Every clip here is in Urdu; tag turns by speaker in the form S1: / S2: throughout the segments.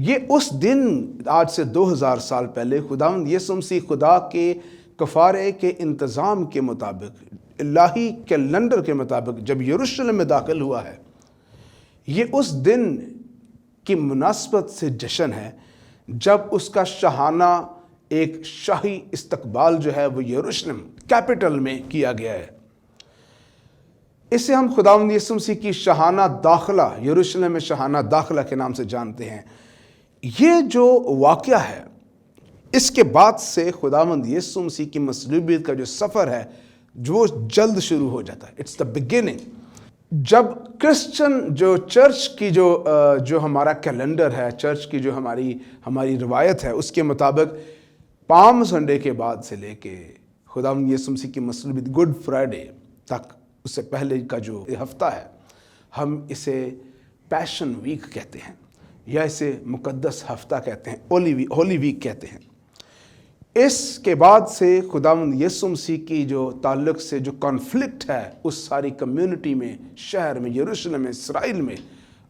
S1: یہ اس دن آج سے 2000 سال پہلے خداوند یسوع مسیح خدا کے کفارے کے انتظام کے مطابق، الہی کیلنڈر کے مطابق جب یروشلم میں داخل ہوا ہے، یہ اس دن کی مناسبت سے جشن ہے جب اس کا شاہانہ ایک شاہی استقبال جو ہے وہ یروشلم کیپٹل میں کیا گیا ہے۔ اسے ہم خداوند یسوع مسیح کی شاہانہ داخلہ، یروشلم میں شاہانہ داخلہ کے نام سے جانتے ہیں۔ یہ جو واقعہ ہے، اس کے بعد سے خداوند یسوع مسیح کی مصلوبیت کا جو سفر ہے جو جلد شروع ہو جاتا ہے۔ It's the beginning. جب کرسچن جو چرچ کی جو ہمارا کیلنڈر ہے، چرچ کی جو ہماری روایت ہے، اس کے مطابق پام سنڈے کے بعد سے لے کے خداوند یسوع مسیح کی مصلوبیت گڈ فرائیڈے تک، اس سے پہلے کا جو ہفتہ ہے، ہم اسے پیشن ویک کہتے ہیں یا اسے مقدس ہفتہ کہتے ہیں، ہولی ویک کہتے ہیں۔ اس کے بعد سے خداوند یسوع مسیح کی جو تعلق سے جو کانفلکٹ ہے اس ساری کمیونٹی میں، شہر میں، یروشلم میں، اسرائیل میں،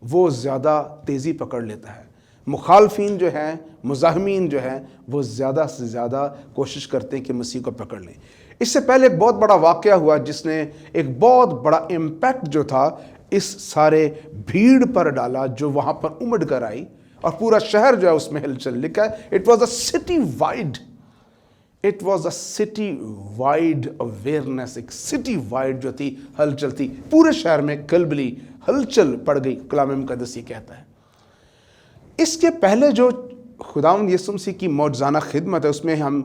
S1: وہ زیادہ تیزی پکڑ لیتا ہے۔ مخالفین جو ہیں، مزاحمین جو ہیں، وہ زیادہ سے زیادہ کوشش کرتے ہیں کہ مسیح کو پکڑ لیں۔ اس سے پہلے ایک بہت بڑا واقعہ ہوا جس نے ایک بہت بڑا امپیکٹ جو تھا اس سارے بھیڑ پر ڈالا جو وہاں پر امڑ کر آئی، اور پورا شہر جو ہے اس میں ہلچل لکھا ہے۔ It was a city wide awareness, ایک سٹی وائڈ جو تھی ہلچل تھی، پورے شہر میں کلبلی ہلچل پڑ گئی، کلام مقدس یہ کہتا ہے۔ اس کے پہلے جو خداوند یسوع مسیح کی معجزانہ خدمت ہے، اس میں ہم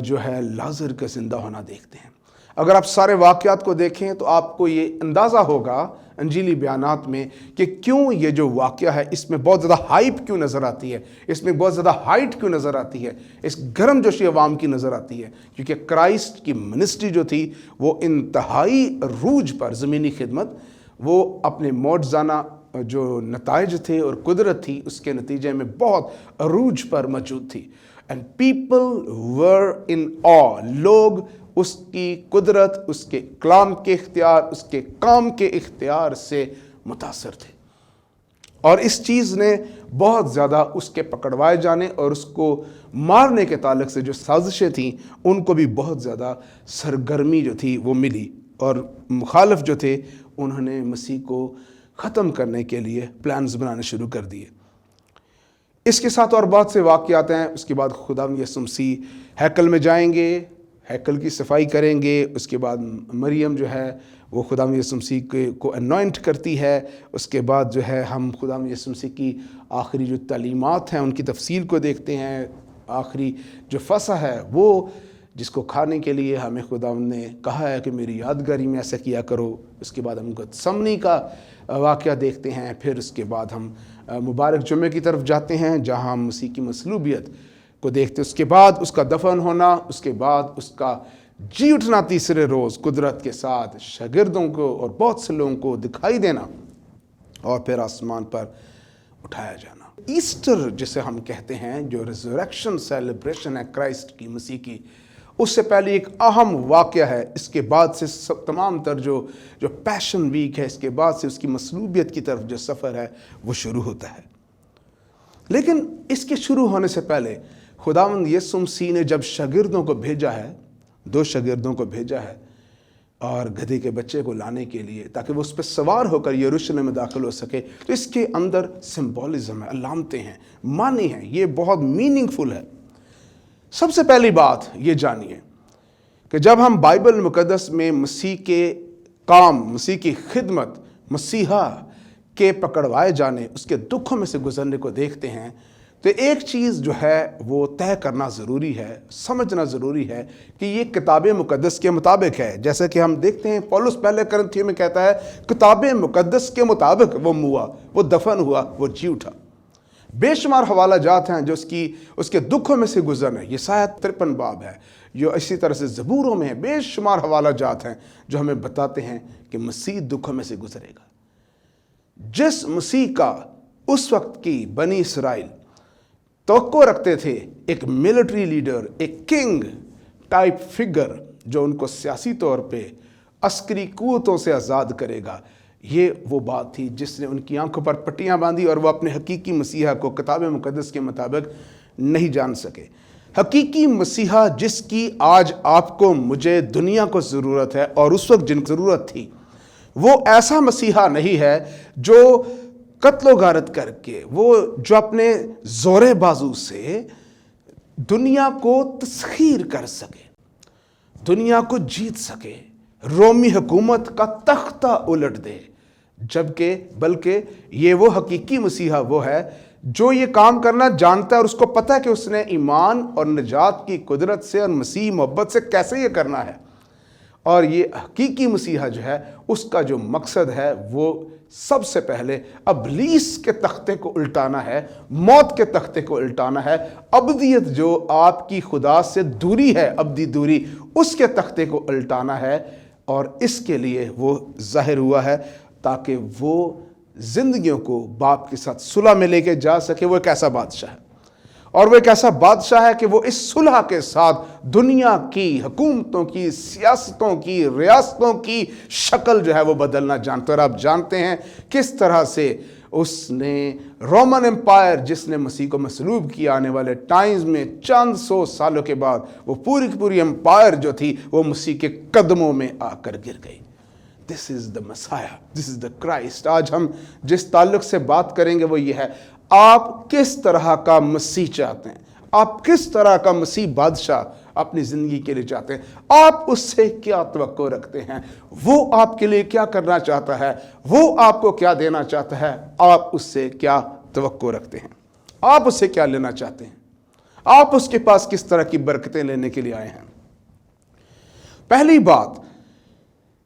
S1: جو ہے لازر کا زندہ ہونا دیکھتے ہیں۔ اگر آپ سارے واقعات کو دیکھیں تو آپ کو یہ اندازہ ہوگا انجیلی بیانات میں کہ کیوں یہ جو واقعہ ہے اس میں بہت زیادہ ہائپ کیوں نظر آتی ہے، اس میں بہت زیادہ ہائٹ کیوں نظر آتی ہے، اس گرم جوشی عوام کی نظر آتی ہے، کیونکہ کرائسٹ کی منسٹری جو تھی وہ انتہائی عروج پر، زمینی خدمت، وہ اپنے معجزانہ جو نتائج تھے اور قدرت تھی اس کے نتیجے میں بہت عروج پر موجود تھی۔ اینڈ پیپل ور ان آ، لوگ اس کی قدرت، اس کے کلام کے اختیار، اس کے کام کے اختیار سے متاثر تھے، اور اس چیز نے بہت زیادہ اس کے پکڑوائے جانے اور اس کو مارنے کے تعلق سے جو سازشیں تھیں ان کو بھی بہت زیادہ سرگرمی جو تھی وہ ملی، اور مخالف جو تھے انہوں نے مسیح کو ختم کرنے کے لیے پلانز بنانے شروع کر دیے۔ اس کے ساتھ اور بہت سے واقعات ہیں۔ اس کے بعد خداوند یسوع مسیح ہیکل میں جائیں گے، ہیکل کی صفائی کریں گے۔ اس کے بعد مریم جو ہے وہ خداوند یسوع مسیح کو انوائنٹ کرتی ہے۔ اس کے بعد جو ہے ہم خداوند یسوع مسیح کی آخری جو تعلیمات ہیں ان کی تفصیل کو دیکھتے ہیں۔ آخری جو فصح ہے وہ جس کو کھانے کے لیے ہمیں خداوند نے کہا ہے کہ میری یادگاری میں ایسا کیا کرو۔ اس کے بعد ہم گتسمنی کا واقعہ دیکھتے ہیں۔ پھر اس کے بعد ہم مبارک جمعے کی طرف جاتے ہیں جہاں ہم مسیح کی مصلوبیت کو دیکھتے ہیں۔ اس کے بعد اس کا دفن ہونا، اس کے بعد اس کا جی اٹھنا تیسرے روز قدرت کے ساتھ شاگردوں کو اور بہت سے لوگوں کو دکھائی دینا، اور پھر آسمان پر اٹھایا جانا۔ ایسٹر جسے ہم کہتے ہیں، جو ریزریکشن سیلیبریشن ہے کرائسٹ کی، مسیح کی، اس سے پہلے ایک اہم واقعہ ہے۔ اس کے بعد سے تمام تر جو پیشن ویک ہے، اس کے بعد سے اس کی مصلوبیت کی طرف جو سفر ہے وہ شروع ہوتا ہے۔ لیکن اس کے شروع ہونے سے پہلے خداوند یسوع مسیح نے جب شاگردوں کو بھیجا ہے، 2 شاگردوں کو بھیجا ہے، اور گدھے کے بچے کو لانے کے لیے تاکہ وہ اس پہ سوار ہو کر یروشلم میں داخل ہو سکے، تو اس کے اندر سمبولزم ہے، علامتیں ہیں، معنی ہیں، یہ بہت میننگ فل ہے۔ سب سے پہلی بات یہ جانیے کہ جب ہم بائبل مقدس میں مسیح کے کام، مسیح کی خدمت، مسیحا کے پکڑوائے جانے، اس کے دکھوں میں سے گزرنے کو دیکھتے ہیں، تو ایک چیز جو ہے وہ طے کرنا ضروری ہے، سمجھنا ضروری ہے کہ یہ کتاب مقدس کے مطابق ہے۔ جیسے کہ ہم دیکھتے ہیں پولس پہلے کرنتھیوں میں کہتا ہے کتاب مقدس کے مطابق وہ ہوا، وہ دفن ہوا، وہ جی اٹھا۔ بے شمار حوالہ جات ہیں جو اس کے دکھوں میں سے گزرنے، یسایہ 53 باب ہے، جو اسی طرح سے زبوروں میں ہے، بے شمار حوالہ جات ہیں جو ہمیں بتاتے ہیں کہ مسیح دکھوں میں سے گزرے گا۔ جس مسیح کا اس وقت کی بنی اسرائیل توقع رکھتے تھے، ایک ملٹری لیڈر، ایک کنگ ٹائپ فگر جو ان کو سیاسی طور پہ عسکری قوتوں سے آزاد کرے گا، یہ وہ بات تھی جس نے ان کی آنکھوں پر پٹیاں باندھی اور وہ اپنے حقیقی مسیحا کو کتاب مقدس کے مطابق نہیں جان سکے۔ حقیقی مسیحا جس کی آج آپ کو مجھے دنیا کو ضرورت ہے اور اس وقت جن کو ضرورت تھی، وہ ایسا مسیحا نہیں ہے جو قتل و غارت کر کے، وہ جو اپنے زور بازو سے دنیا کو تسخیر کر سکے، دنیا کو جیت سکے، رومی حکومت کا تختہ الٹ دے، بلکہ یہ وہ حقیقی مسیحا وہ ہے جو یہ کام کرنا جانتا ہے اور اس کو پتہ ہے کہ اس نے ایمان اور نجات کی قدرت سے اور مسیح محبت سے کیسے یہ کرنا ہے۔ اور یہ حقیقی مسیحا جو ہے، اس کا جو مقصد ہے وہ سب سے پہلے ابلیس کے تختے کو الٹانا ہے، موت کے تختے کو الٹانا ہے، ابدیت جو آپ کی خدا سے دوری ہے، ابدی دوری، اس کے تختے کو الٹانا ہے۔ اور اس کے لیے وہ ظاہر ہوا ہے تاکہ وہ زندگیوں کو باپ کے ساتھ صلح میں لے کے جا سکے۔ وہ ایک ایسا بادشاہ ہے، اور وہ ایک ایسا بادشاہ ہے کہ وہ اس صلح کے ساتھ دنیا کی حکومتوں کی، سیاستوں کی، ریاستوں کی شکل جو ہے وہ بدلنا جانتا ہے۔ اور آپ جانتے ہیں کس طرح سے اس نے رومن امپائر جس نے مسیح کو مصلوب کیا، آنے والے ٹائمز میں چند سو سالوں کے بعد وہ پوری کی پوری امپائر جو تھی وہ مسیح کے قدموں میں آ کر گر گئی۔ This is the Messiah, this is the Christ۔ آج ہم جس تعلق سے بات کریں گے وہ یہ ہے، آپ کس طرح کا مسیح چاہتے ہیں؟ آپ کس طرح کا مسیح بادشاہ اپنی زندگی کے لیے چاہتے ہیں؟ آپ اس سے کیا توقع رکھتے ہیں؟ وہ آپ کے لیے کیا کرنا چاہتا ہے؟ وہ آپ کو کیا دینا چاہتا ہے؟ آپ اس سے کیا توقع رکھتے ہیں؟ آپ اس سے کیا لینا چاہتے ہیں؟ آپ اس کے پاس کس طرح کی برکتیں لینے کے لیے آئے ہیں؟ پہلی بات،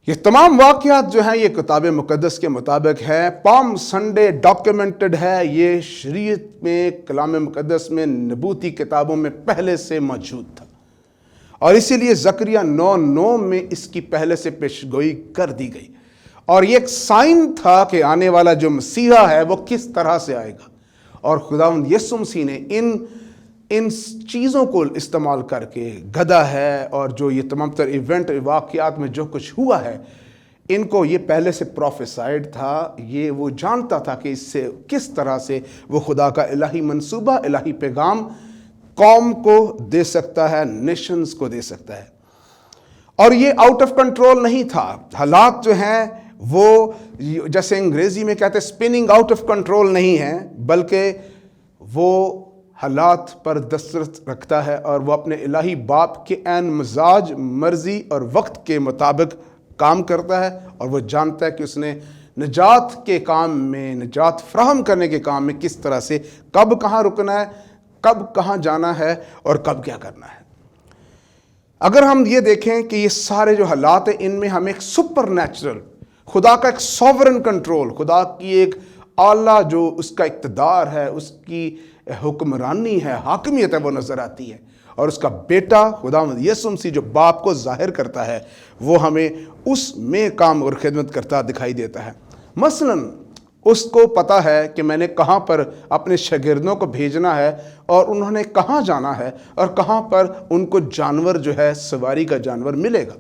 S1: یہ تمام واقعات جو ہیں یہ کتاب مقدس کے مطابق ہے۔ پام سنڈے ڈاکیومنٹڈ ہے، یہ شریعت میں، کلام مقدس میں، نبوتی کتابوں میں پہلے سے موجود تھا، اور اسی لیے زکریا 9:9 میں اس کی پہلے سے پیشگوئی کر دی گئی، اور یہ ایک سائن تھا کہ آنے والا جو مسیحا ہے وہ کس طرح سے آئے گا۔ اور خداوند یسوع مسیح نے ان چیزوں کو استعمال کر کے، گدھا ہے اور جو یہ تمام تر ایونٹ واقعات میں جو کچھ ہوا ہے، ان کو یہ پہلے سے پروفیسائڈ تھا۔ یہ وہ جانتا تھا کہ اس سے کس طرح سے وہ خدا کا الہی منصوبہ، الہی پیغام قوم کو دے سکتا ہے، نیشنز کو دے سکتا ہے۔ اور یہ آؤٹ آف کنٹرول نہیں تھا۔ حالات جو ہیں وہ جیسے انگریزی میں کہتے ہیں سپننگ آؤٹ آف کنٹرول نہیں ہیں، بلکہ وہ حالات پر دسترس رکھتا ہے اور وہ اپنے الہی باپ کے عین مزاج، مرضی اور وقت کے مطابق کام کرتا ہے، اور وہ جانتا ہے کہ اس نے نجات کے کام میں، نجات فراہم کرنے کے کام میں کس طرح سے کب کہاں رکنا ہے، کب کہاں جانا ہے اور کب کیا کرنا ہے۔ اگر ہم یہ دیکھیں کہ یہ سارے جو حالات ہیں ان میں ہمیں ایک سپر نیچرل، خدا کا ایک سوورن کنٹرول، خدا کی ایک اعلیٰ جو اس کا اقتدار ہے، اس کی حکمرانی ہے، حاکمیت ہے، وہ نظر آتی ہے۔ اور اس کا بیٹا خداوند یسوع مسیح جو باپ کو ظاہر کرتا ہے، وہ ہمیں اس میں کام اور خدمت کرتا دکھائی دیتا ہے۔ مثلاً اس کو پتا ہے کہ میں نے کہاں پر اپنے شاگردوں کو بھیجنا ہے اور انہوں نے کہاں جانا ہے اور کہاں پر ان کو جانور جو ہے، سواری کا جانور ملے گا۔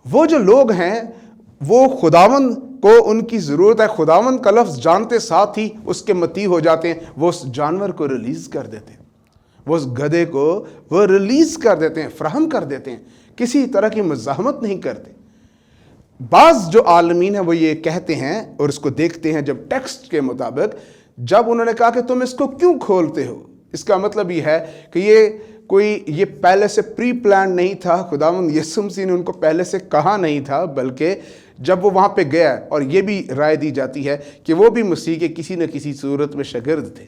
S1: وہ جو لوگ ہیں وہ خداوند کو ان کی ضرورت ہے، خداوند کا لفظ جانتے ساتھ ہی اس کے مطیع ہو جاتے ہیں، وہ اس جانور کو ریلیز کر دیتے ہیں، وہ اس گدھے کو وہ ریلیز کر دیتے ہیں، فراہم کر دیتے ہیں، کسی طرح کی مزاحمت نہیں کرتے۔ بعض جو عالمین ہیں وہ یہ کہتے ہیں اور اس کو دیکھتے ہیں جب ٹیکسٹ کے مطابق، جب انہوں نے کہا کہ تم اس کو کیوں کھولتے ہو، اس کا مطلب یہ ہے کہ یہ پہلے سے پری پلان نہیں تھا، خداوند یسوع مسیح نے ان کو پہلے سے کہا نہیں تھا، بلکہ جب وہ وہاں پہ گیا، اور یہ بھی رائے دی جاتی ہے کہ وہ بھی مسیح کے کسی نہ کسی صورت میں شاگرد تھے،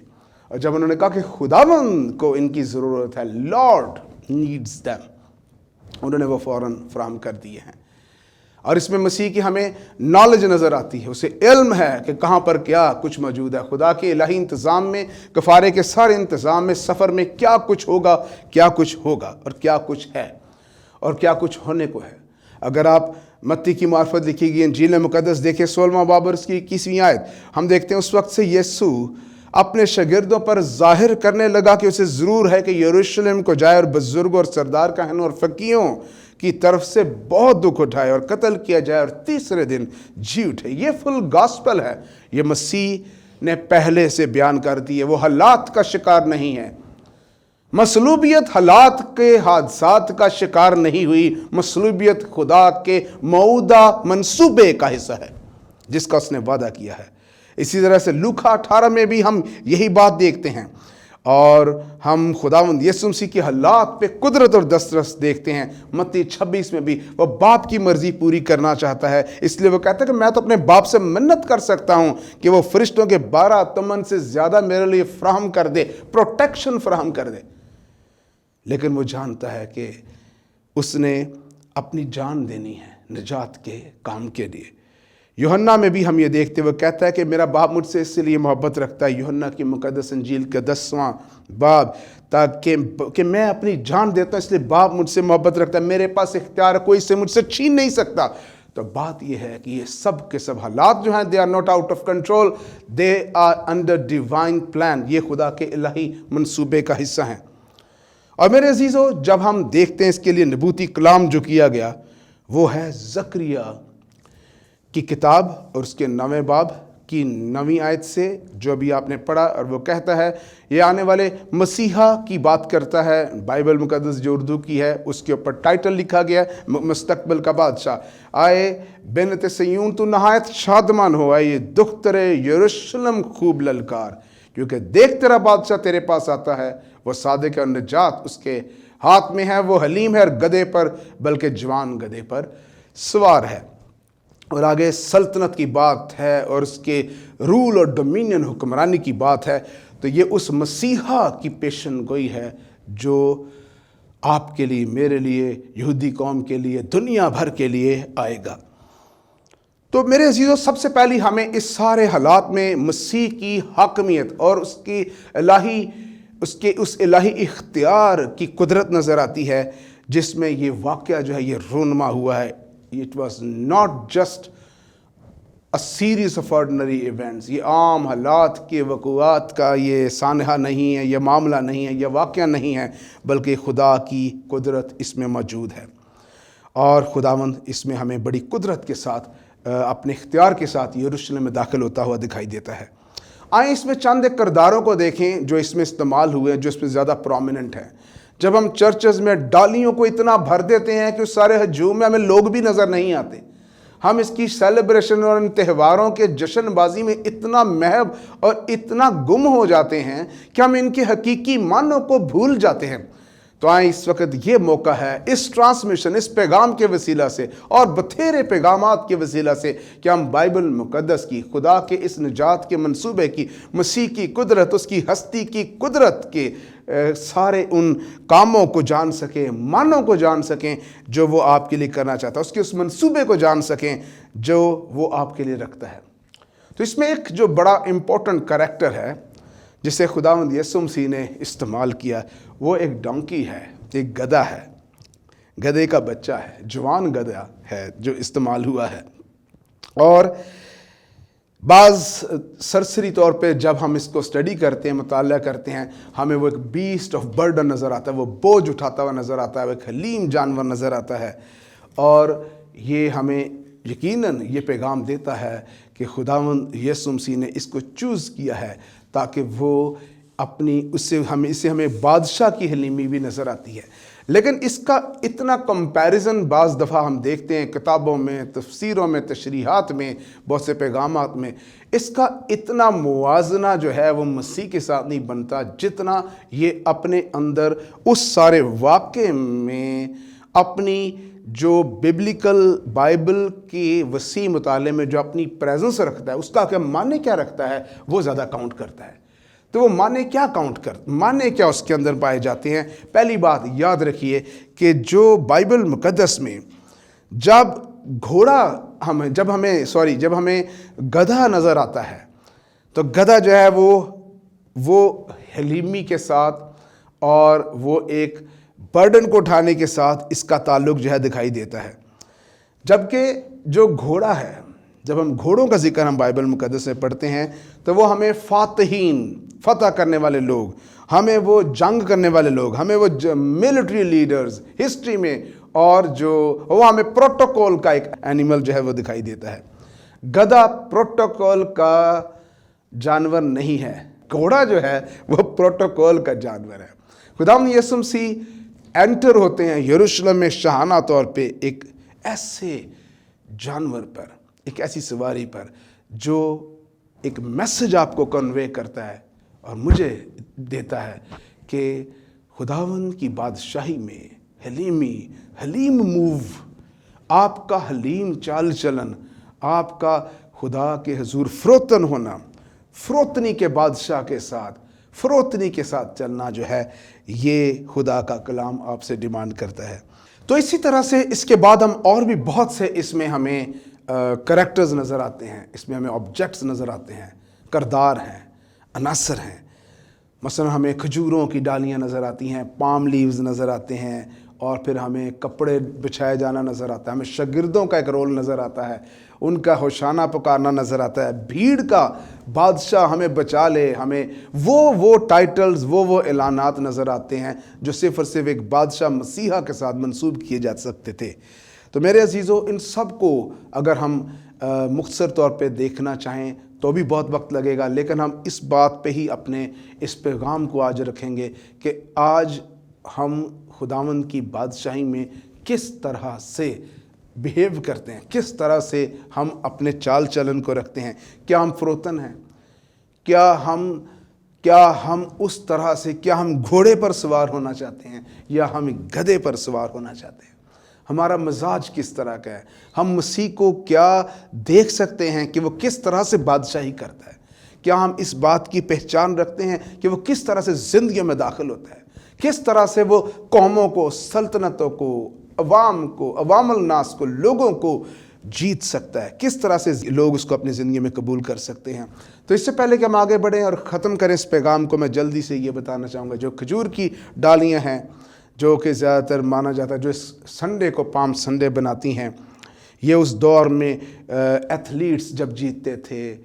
S1: اور جب انہوں نے کہا کہ خداوند کو ان کی ضرورت ہے، لارڈ نیڈز دیم، انہوں نے وہ فوراً فراہم کر دیے ہیں۔ اور اس میں مسیح کی ہمیں نالج نظر آتی ہے، اسے علم ہے کہ کہاں پر کیا کچھ موجود ہے، خدا کے الہی انتظام میں، کفارے کے سارے انتظام میں، سفر میں کیا کچھ ہوگا، کیا کچھ ہوگا اور کیا کچھ ہے اور کیا کچھ ہونے کو ہے۔ اگر آپ متی کی معرفت لکھی گئی انجیل مقدس دیکھیں 16واں باب اور اس کی 21ویں آیت، ہم دیکھتے ہیں اس وقت سے یسوع اپنے شاگردوں پر ظاہر کرنے لگا کہ اسے ضرور ہے کہ یروشلم کو جائے اور بزرگوں اور سردار کہنوں اور فقیہوں کی طرف سے بہت دکھ اٹھائے اور قتل کیا جائے اور تیسرے دن جی اٹھے۔ یہ فل گاسپل ہے، یہ مسیح نے پہلے سے بیان کر دی ہے۔ وہ حالات کا شکار نہیں ہے، مصلوبیت حالات کے حادثات کا شکار نہیں ہوئی، مصلوبیت خدا کے موعودہ منصوبے کا حصہ ہے جس کا اس نے وعدہ کیا ہے۔ اسی طرح سے لوکا 18 میں بھی ہم یہی بات دیکھتے ہیں، اور ہم خداوند یسوع مسیح کی حالات پہ قدرت اور دسترس دیکھتے ہیں۔ متی 26 میں بھی وہ باپ کی مرضی پوری کرنا چاہتا ہے، اس لیے وہ کہتا ہے کہ میں تو اپنے باپ سے منت کر سکتا ہوں کہ وہ فرشتوں کے 12 تمن سے زیادہ میرے لیے فراہم کر دے، پروٹیکشن فراہم کر دے، لیکن وہ جانتا ہے کہ اس نے اپنی جان دینی ہے نجات کے کام کے لیے۔ یوحنا میں بھی ہم یہ دیکھتے ہوئے کہتا ہے کہ میرا باپ مجھ سے اس لیے محبت رکھتا ہے، یوحنا کی مقدس انجیل کا 10واں باب، تاکہ میں اپنی جان دیتا ہوں، اس لیے باپ مجھ سے محبت رکھتا ہے، میرے پاس اختیار کوئی سے مجھ سے چھین نہیں سکتا۔ تو بات یہ ہے کہ یہ سب کے سب حالات جو ہیں they are not out of control, they are under divine plan، یہ خدا کے الہی منصوبے کا حصہ ہیں۔ اور میرے عزیزو، جب ہم دیکھتے ہیں اس کے لیے نبوتی کلام جو کیا گیا، وہ ہے زکریا کی کتاب اور اس کے 9ویں باب کی 9ویں آیت سے، جو ابھی آپ نے پڑھا، اور وہ کہتا ہے، یہ آنے والے مسیحا کی بات کرتا ہے۔ بائبل مقدس جو اردو کی ہے اس کے اوپر ٹائٹل لکھا گیا مستقبل کا بادشاہ۔ آئے بنت صیون تو نہایت شادمان ہو، آئے یہ دختر یروشلم خوب للکار، کیونکہ دیکھ تیرا بادشاہ تیرے پاس آتا ہے، وہ صادق اور نجات اس کے ہاتھ میں ہے، وہ حلیم ہے اور گدھے پر، بلکہ جوان گدھے پر سوار ہے۔ اور آگے سلطنت کی بات ہے اور اس کے رول اور ڈومینین حکمرانی کی بات ہے۔ تو یہ اس مسیحا کی پیشن گوئی ہے جو آپ کے لیے، میرے لیے، یہودی قوم کے لیے، دنیا بھر کے لیے آئے گا۔ تو میرے عزیزو، سب سے پہلی ہمیں اس سارے حالات میں مسیح کی حاکمیت اور اس کی اس الہی اختیار کی قدرت نظر آتی ہے، جس میں یہ واقعہ جو ہے یہ رونما ہوا ہے۔ It was not just a series of ordinary events، یہ عام حالات کے وقوعات کا یہ سانحہ نہیں ہے، یہ معاملہ نہیں ہے، یہ واقعہ نہیں ہے، بلکہ خدا کی قدرت اس میں موجود ہے، اور خداوند اس میں ہمیں بڑی قدرت کے ساتھ اپنے اختیار کے ساتھ یروشلم میں داخل ہوتا ہوا دکھائی دیتا ہے۔ آئیں اس میں چند ایک کرداروں کو دیکھیں جو اس میں استعمال ہوئے، جو اس میں زیادہ پرومیننٹ ہیں۔ جب ہم چرچز میں ڈالیوں کو اتنا بھر دیتے ہیں کہ اس سارے ہجوم میں ہمیں لوگ بھی نظر نہیں آتے، ہم اس کی سیلیبریشن اور ان تہواروں کے جشن بازی میں اتنا محب اور اتنا گم ہو جاتے ہیں کہ ہم ان کے حقیقی معنوں کو بھول جاتے ہیں۔ تو آئیں اس وقت یہ موقع ہے، اس ٹرانسمیشن، اس پیغام کے وسیلہ سے اور بتھیرے پیغامات کے وسیلہ سے، کہ ہم بائبل مقدس کی، خدا کے اس نجات کے منصوبے کی، مسیح کی قدرت، اس کی ہستی کی قدرت کے سارے ان کاموں کو جان سکیں، معنوں کو جان سکیں جو وہ آپ کے لیے کرنا چاہتا ہے، اس کے اس منصوبے کو جان سکیں جو وہ آپ کے لیے رکھتا ہے۔ تو اس میں ایک جو بڑا امپورٹنٹ کریکٹر ہے جسے خداوند یسوع مسیح نے استعمال کیا، وہ ایک ڈونکی ہے، ایک گدھا ہے، گدھے کا بچہ ہے، جوان گدھا ہے جو استعمال ہوا ہے۔ اور بعض سرسری طور پہ جب ہم اس کو اسٹڈی کرتے ہیں، مطالعہ کرتے ہیں، ہمیں وہ ایک بیسٹ آف برڈن نظر آتا ہے، وہ بوجھ اٹھاتا ہوا نظر آتا ہے، وہ ایک حلیم جانور نظر آتا ہے، اور یہ ہمیں یقیناً یہ پیغام دیتا ہے کہ خداوند یسوع مسیح نے اس کو چوز کیا ہے تاکہ وہ اپنی اسے ہمیں بادشاہ کی حلیمی بھی نظر آتی ہے۔ لیکن اس کا اتنا کمپیریزن بعض دفعہ ہم دیکھتے ہیں کتابوں میں، تفسیروں میں، تشریحات میں، بہت سے پیغامات میں، اس کا اتنا موازنہ جو ہے وہ مسیح کے ساتھ نہیں بنتا جتنا یہ اپنے اندر اس سارے واقعے میں اپنی جو ببلیکل بائبل کی وسیع مطالعے میں جو اپنی پریزنس رکھتا ہے، اس کا کہ معنی کیا رکھتا ہے، وہ زیادہ کاؤنٹ کرتا ہے۔ تو وہ معنی کیا اس کے اندر پائے جاتے ہیں؟ پہلی بات یاد رکھیے کہ جو بائبل مقدس میں جب ہمیں گدھا نظر آتا ہے، تو گدھا جو ہے وہ حلیمی کے ساتھ اور وہ ایک برڈن کو اٹھانے کے ساتھ اس کا تعلق جو ہے دکھائی دیتا ہے۔ جبکہ جو گھوڑا ہے، جب ہم گھوڑوں کا ذکر ہم بائبل مقدس میں پڑھتے ہیں تو وہ ہمیں فاتحین، فتح کرنے والے لوگ، ہمیں وہ جنگ کرنے والے لوگ، ہمیں وہ ملٹری لیڈرز ہسٹری میں اور جو وہ ہمیں پروٹوکول کا ایک اینیمل جو ہے وہ دکھائی دیتا ہے۔ گدھا پروٹوکول کا جانور نہیں ہے، گھوڑا جو ہے وہ پروٹوکول کا جانور ہے۔ خداوند یسوع مسیح انٹر ہوتے ہیں یروشلم میں شاہانہ طور پہ ایک ایسے جانور پر، ایک ایسی سواری پر جو ایک میسج آپ کو کنوے کرتا ہے اور مجھے دیتا ہے کہ خداوند کی بادشاہی میں حلیم موو، آپ کا حلیم چال چلن، آپ کا خدا کے حضور فروتن ہونا، فروتنی کے بادشاہ کے ساتھ، فروتنی کے ساتھ چلنا جو ہے، یہ خدا کا کلام آپ سے ڈیمانڈ کرتا ہے۔ تو اسی طرح سے اس کے بعد ہم اور بھی بہت سے اس میں ہمیں کریکٹرز نظر آتے ہیں، اس میں ہمیں آبجیکٹس نظر آتے ہیں، کردار ہیں، عناصر ہیں۔ مثلا ہمیں کھجوروں کی ڈالیاں نظر آتی ہیں، پام لیوز نظر آتے ہیں، اور پھر ہمیں کپڑے بچھایا جانا نظر آتا ہے، ہمیں شاگردوں کا ایک رول نظر آتا ہے، ان کا ہوشانہ پکارنا نظر آتا ہے، بھیڑ کا بادشاہ ہمیں بچا لے، ہمیں وہ ٹائٹلز، وہ اعلانات نظر آتے ہیں جو صرف اور صرف ایک بادشاہ مسیحا کے ساتھ منسوب کیے جا سکتے تھے۔ تو میرے عزیزو، ان سب کو اگر ہم مختصر طور پہ دیکھنا چاہیں تو بھی بہت وقت لگے گا، لیکن ہم اس بات پہ ہی اپنے اس پیغام کو آج رکھیں گے کہ آج ہم خداوند کی بادشاہی میں کس طرح سے بیہیو کرتے ہیں، کس طرح سے ہم اپنے چال چلن کو رکھتے ہیں۔ کیا ہم فروتن ہیں؟ کیا ہم اس طرح سے، کیا ہم گھوڑے پر سوار ہونا چاہتے ہیں یا ہم گدھے پر سوار ہونا چاہتے ہیں؟ ہمارا مزاج کس طرح کا ہے؟ ہم مسیح کو کیا دیکھ سکتے ہیں کہ وہ کس طرح سے بادشاہی کرتا ہے؟ کیا ہم اس بات کی پہچان رکھتے ہیں کہ وہ کس طرح سے زندگی میں داخل ہوتا ہے؟ کس طرح سے وہ قوموں کو، سلطنتوں کو، عوام کو، عوام الناس کو، لوگوں کو جیت سکتا ہے؟ کس طرح سے لوگ اس کو اپنی زندگی میں قبول کر سکتے ہیں؟ تو اس سے پہلے کہ ہم آگے بڑھیں اور ختم کریں اس پیغام کو، میں جلدی سے یہ بتانا چاہوں گا، جو کھجور کی ڈالیاں ہیں، جو کہ زیادہ تر مانا جاتا ہے جو اس سنڈے کو پام سنڈے بناتی ہیں، یہ اس دور میں ایتھلیٹس جب جیتتے تھے،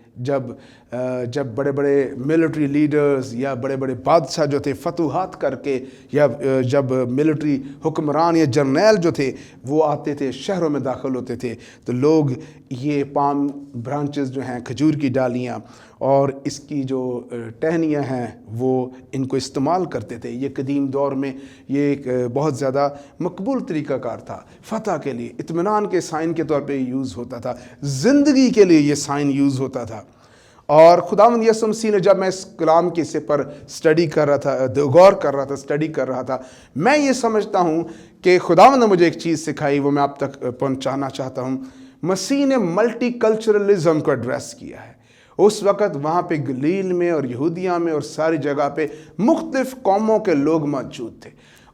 S1: جب بڑے بڑے ملٹری لیڈرز یا بڑے بڑے بادشاہ جو تھے فتوحات کر کے، یا جب ملٹری حکمران یا جرنیل جو تھے وہ آتے تھے، شہروں میں داخل ہوتے تھے، تو لوگ یہ پام برانچز جو ہیں، کھجور کی ڈالیاں اور اس کی جو ٹہنیاں ہیں، وہ ان کو استعمال کرتے تھے۔ یہ قدیم دور میں یہ ایک بہت زیادہ مقبول طریقہ کار تھا، فتح کے لیے، اطمینان کے سائن کے طور پہ یوز ہوتا تھا، زندگی کے لیے یہ سائن یوز ہوتا تھا۔ اور خداوند یسوع مسیح نے، جب میں اس کلام کے حصے پر اسٹڈی کر رہا تھا، غور کر رہا تھا، اسٹڈی کر رہا تھا، میں یہ سمجھتا ہوں کہ خداوند نے مجھے ایک چیز سکھائی، وہ میں آپ تک پہنچانا چاہتا ہوں۔ مسیح نے ملٹی کلچرلزم کو ایڈریس کیا ہے۔ اس وقت وہاں پہ گلیل میں اور یہودیہ میں اور ساری جگہ پہ مختلف قوموں کے لوگ موجود تھے،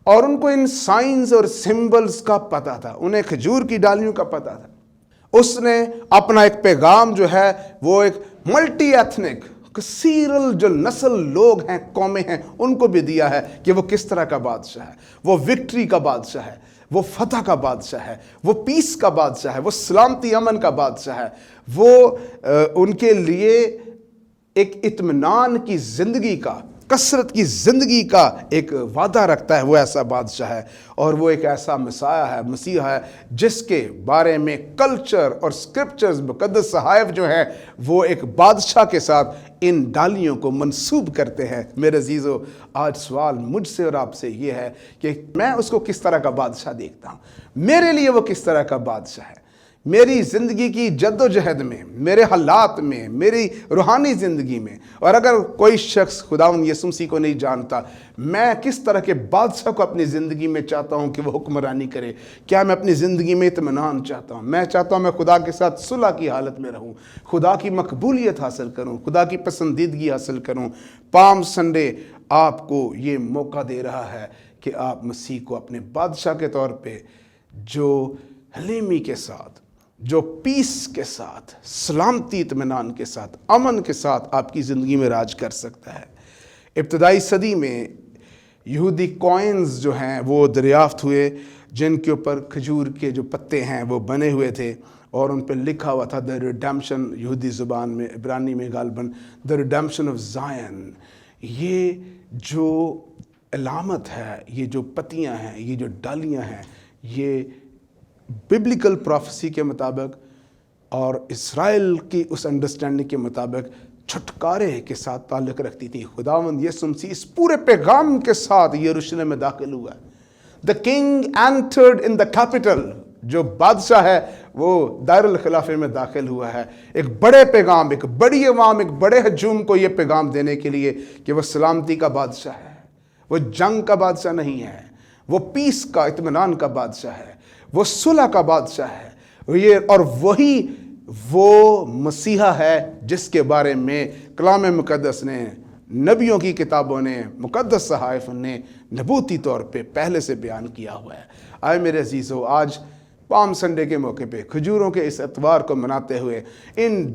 S1: اور ان کو ان سائنز اور سمبلز کا پتہ تھا، انہیں کھجور کی ڈالیوں کا پتہ تھا۔ اس نے اپنا ایک پیغام جو ہے وہ ایک ملٹی ایتھنک، کثیر جو نسل لوگ ہیں، قومیں ہیں، ان کو بھی دیا ہے کہ وہ کس طرح کا بادشاہ ہے۔ وہ وکٹری کا بادشاہ ہے، وہ فتح کا بادشاہ ہے، وہ پیس کا بادشاہ ہے، وہ سلامتی امن کا بادشاہ ہے، وہ ان کے لیے ایک اطمینان کی زندگی کا، کثرت کی زندگی کا ایک وعدہ رکھتا ہے۔ وہ ایسا بادشاہ ہے، اور وہ ایک ایسا مسیح ہے، مسیح ہے، جس کے بارے میں کلچر اور سکرپچرز، مقدس صحائف جو ہیں، وہ ایک بادشاہ کے ساتھ ان ڈالیوں کو منسوب کرتے ہیں۔ میرے عزیزو، آج سوال مجھ سے اور آپ سے یہ ہے کہ میں اس کو کس طرح کا بادشاہ دیکھتا ہوں؟ میرے لیے وہ کس طرح کا بادشاہ ہے؟ میری زندگی کی جد و جہد میں، میرے حالات میں، میری روحانی زندگی میں، اور اگر کوئی شخص خداوند یسوع مسیح کو نہیں جانتا، میں کس طرح کے بادشاہ کو اپنی زندگی میں چاہتا ہوں کہ وہ حکمرانی کرے؟ کیا میں اپنی زندگی میں اطمینان چاہتا ہوں؟ میں چاہتا ہوں میں خدا کے ساتھ صلح کی حالت میں رہوں، خدا کی مقبولیت حاصل کروں، خدا کی پسندیدگی حاصل کروں۔ پام سنڈے آپ کو یہ موقع دے رہا ہے کہ آپ مسیح کو اپنے بادشاہ کے طور پہ، جو حلیمی کے ساتھ، جو پیس کے ساتھ، سلامتی اطمینان کے ساتھ، امن کے ساتھ آپ کی زندگی میں راج کر سکتا ہے۔ ابتدائی صدی میں یہودی کوائنز جو ہیں وہ دریافت ہوئے، جن کے اوپر کھجور کے جو پتے ہیں وہ بنے ہوئے تھے، اور ان پہ لکھا ہوا تھا دا ریڈیمپشن، یہودی زبان میں، عبرانی میں غالباً دا ریڈیمپشن آف زائن۔ یہ جو علامت ہے، یہ جو پتیاں ہیں، یہ جو ڈالیاں ہیں، یہ ببلیکل پروفیسی کے مطابق اور اسرائیل کی اس انڈرسٹینڈنگ کے مطابق چھٹکارے کے ساتھ تعلق رکھتی تھی۔ خداوند یسوع مسیح اس پورے پیغام کے ساتھ یروشلم میں داخل ہوا۔ The king entered in the capital۔ جو بادشاہ ہے وہ دار الخلافے میں داخل ہوا ہے، ایک بڑے پیغام، ایک بڑی عوام، ایک بڑے ہجوم کو یہ پیغام دینے کے لیے کہ وہ سلامتی کا بادشاہ ہے، وہ جنگ کا بادشاہ نہیں ہے، وہ پیس کا، اطمینان کا بادشاہ ہے، وہ صلح کا بادشاہ ہے، اور وہی وہ مسیحا ہے جس کے بارے میں کلام مقدس نے، نبیوں کی کتابوں نے، مقدس صحائف نے نبوتی طور پہ پہلے سے بیان کیا ہوا ہے۔ آئے میرے عزیزو، آج پام سنڈے کے موقع پہ کھجوروں کے اس اتوار کو مناتے ہوئے ان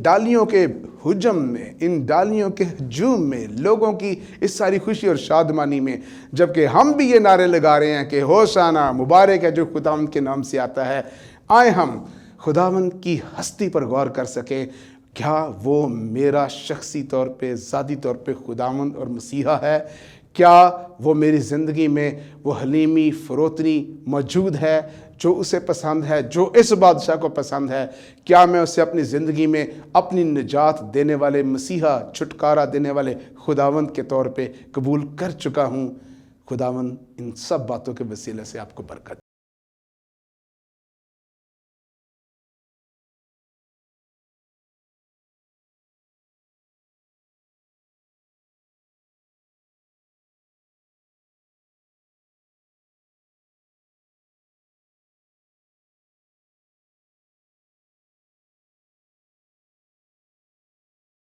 S1: ڈالیوں کے ہجوم میں، ان ڈالیوں کے ہجوم میں، لوگوں کی اس ساری خوشی اور شادمانی میں، جبکہ ہم بھی یہ نعرے لگا رہے ہیں کہ ہوشانا، مبارک ہے جو خداوند کے نام سے آتا ہے، آئے ہم خداوند کی ہستی پر غور کر سکیں۔ کیا وہ میرا شخصی طور پہ، ذاتی طور پہ خداوند اور مسیحا ہے؟ کیا وہ میری زندگی میں وہ حلیمی، فروتنی موجود ہے جو اسے پسند ہے، جو اس بادشاہ کو پسند ہے؟ کیا میں اسے اپنی زندگی میں اپنی نجات دینے والے مسیحا، چھٹکارا دینے والے خداوند کے طور پہ قبول کر چکا ہوں؟ خداوند ان سب باتوں کے وسیلے سے آپ کو برکت